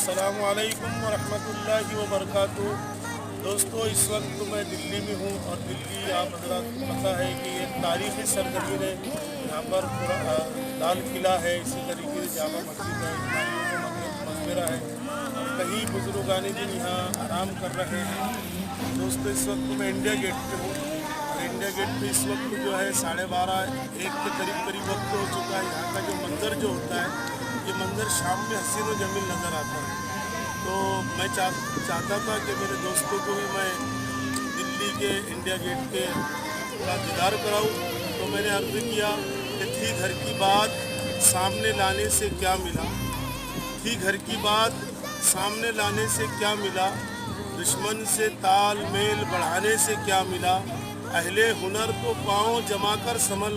अस्सलामुअलैकुम वरहमतुल्लाहि वबरकातुहू। दोस्तों, इस वक्त मैं दिल्ली में हूँ और दिल्ली आप हजरात को पता है कि एक तारीख़ी सरजमीन है। यहाँ पर लाल किला है, इसी तरीके से जामा मस्जिद है, ईमानियों का मकबरा है और कई बुजुर्गान दिन यहाँ आराम कर रहे हैं। दोस्तों, इस वक्त मैं इंडिया गेट पे हूँ और इंडिया गेट पे इस वक्त जो है 12:30-1 के करीब वक्त हो चुका है। यहाँ का जो मंज़र जो होता है, ये मंज़र शाम में हसीन व जमील नज़र आता है। तो मैं चाहता था कि मेरे दोस्तों को भी मैं दिल्ली के इंडिया गेट के का दीदार कराऊँ। तो मैंने अर्ज़ किया कि थी घर की बात सामने लाने से क्या मिला, थी घर की बात सामने लाने से क्या मिला, दुश्मन से तालमेल बढ़ाने से क्या मिला, अहले हुनर तो पाँव जमा कर संभल